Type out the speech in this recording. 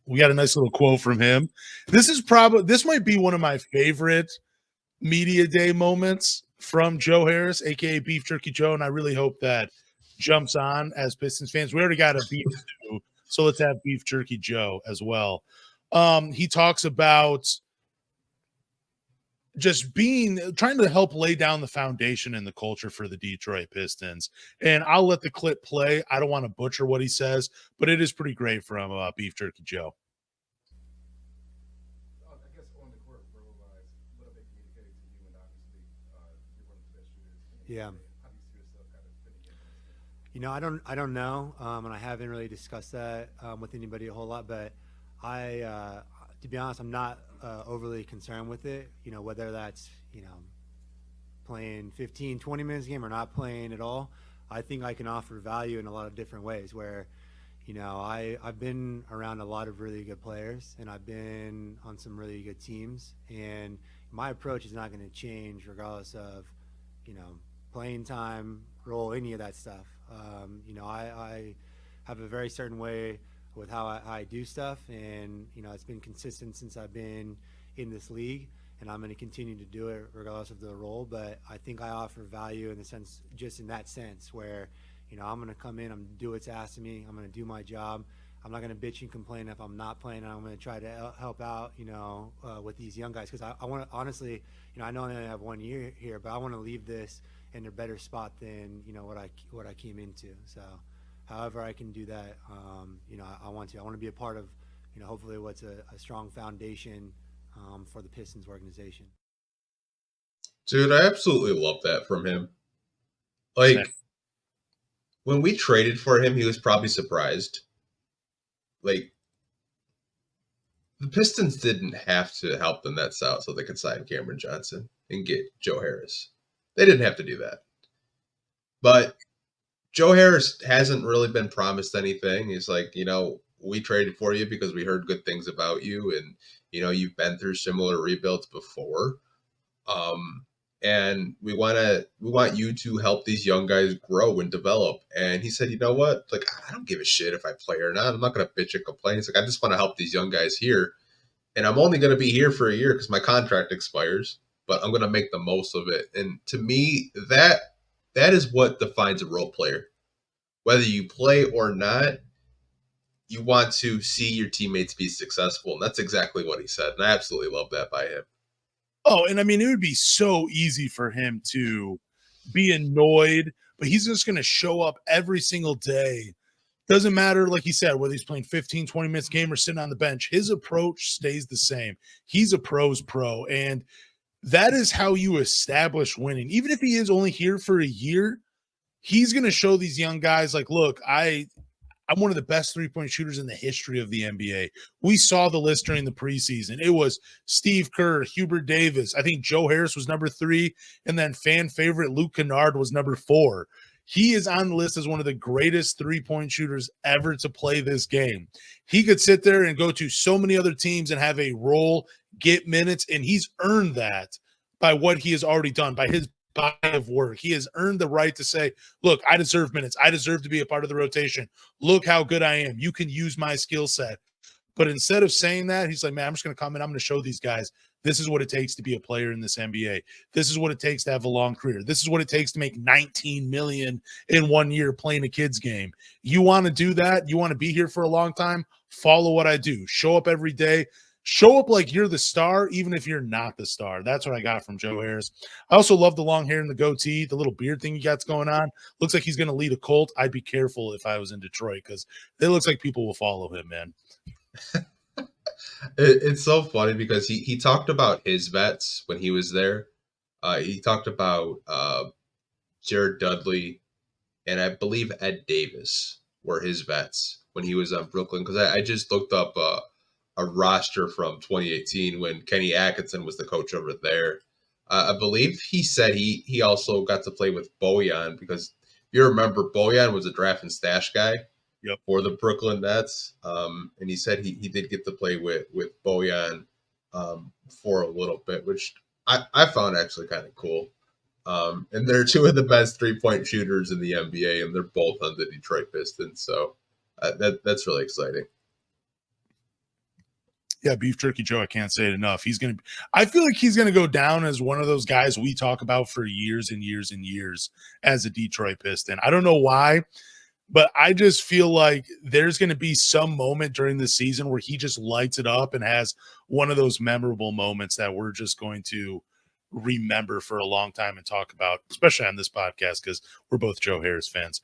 We got a nice little quote from him. This might be one of my favorite media day moments from Joe Harris, aka Beef Jerky Joe, and I really hope that jumps on as Pistons fans. We already got a beef stew, so let's have Beef Jerky Joe as well. He talks about just trying to help lay down the foundation and the culture for the Detroit Pistons. And I'll let the clip play. I don't want to butcher what he says, but it is pretty great from Beef Jerky Joe. I guess on the court, bro, what have they communicated to you? And obviously, you're one of the best shooters. Yeah. How do you see yourself kind of fitting in? I don't know, and I haven't really discussed that with anybody a whole lot. But to be honest, I'm not overly concerned with it. Whether that's playing 15, 20 minutes a game or not playing at all. I think I can offer value in a lot of different ways. Where I've been around a lot of really good players, and I've been on some really good teams, and my approach is not going to change regardless of playing time, role, any of that stuff. I have a very certain way with how I do stuff, and it's been consistent since I've been in this league, and I'm going to continue to do it regardless of the role. But I think I offer value in the sense, just in that sense, where I'm going to come in, I'm going to do what's asked of me, I'm going to do my job. I'm not going to bitch and complain if I'm not playing. I'm going to try to help out, with these young guys, because I want to honestly, I know I only have 1 year here, but I want to leave this in a better spot than what I came into. So, however I can do that, I want to. I want to be a part of, hopefully what's a strong foundation for the Pistons organization. Dude, I absolutely love that from him. Like, when we traded for him, he was probably surprised. Like, the Pistons didn't have to help the Nets out so they could sign Cameron Johnson and get Joe Harris. They didn't have to do that. But Joe Harris hasn't really been promised anything. He's like, we traded for you because we heard good things about you, and you've been through similar rebuilds before. And we want you to help these young guys grow and develop. And he said, you know what? Like, I don't give a shit if I play or not. I'm not going to bitch and complain. He's like, I just want to help these young guys here. And I'm only going to be here for a year because my contract expires, but I'm going to make the most of it. And to me, that is what defines a role player. Whether you play or not, you want to see your teammates be successful. And that's exactly what he said. And I absolutely love that by him. Oh, and I mean, it would be so easy for him to be annoyed, but he's just going to show up every single day. Doesn't matter, like he said, whether he's playing 15, 20 minutes a game or sitting on the bench. His approach stays the same. He's a pro's pro, and that is how you establish winning. Even if he is only here for a year, he's going to show these young guys, like, look, I'm one of the best three-point shooters in the history of the NBA. We saw the list during the preseason. It was Steve Kerr, Hubert Davis. I think Joe Harris was number 3, and then fan favorite Luke Kennard was number 4. He is on the list as one of the greatest three-point shooters ever to play this game. He could sit there and go to so many other teams and have a role, get minutes, and he's earned that by what he has already done, by his body of work. He has earned the right to say, look, I deserve minutes. I deserve to be a part of the rotation. Look how good I am. You can use my skill set. But instead of saying that, he's like, man, I'm just going to come in. I'm going to show these guys this is what it takes to be a player in this NBA. This is what it takes to have a long career. This is what it takes to make $19 million in 1 year playing a kid's game. You want to do that? You want to be here for a long time? Follow what I do. Show up every day. Show up like you're the star, even if you're not the star. That's what I got from Joe Harris. I also love the long hair and the goatee, the little beard thing he got going on. Looks like he's going to lead a cult. I'd be careful if I was in Detroit because it looks like people will follow him, man. It's so funny because he talked about his vets when he was there. He talked about Jared Dudley and I believe Ed Davis were his vets when he was on Brooklyn. Because I just looked up a roster from 2018 when Kenny Atkinson was the coach over there. I believe he said he also got to play with Bojan because if you remember, Bojan was a draft and stash guy. Yep. For the Brooklyn Nets. And he said he did get to play with Bojan for a little bit, which I found actually kind of cool. And they're two of the best three-point shooters in the NBA, and they're both on the Detroit Pistons. So that's really exciting. Yeah, Beef Jerky Joe, I can't say it enough. I feel like he's gonna go down as one of those guys we talk about for years and years and years as a Detroit Piston. I don't know why, but I just feel like there's gonna be some moment during the season where he just lights it up and has one of those memorable moments that we're just going to remember for a long time and talk about, especially on this podcast, because we're both Joe Harris fans.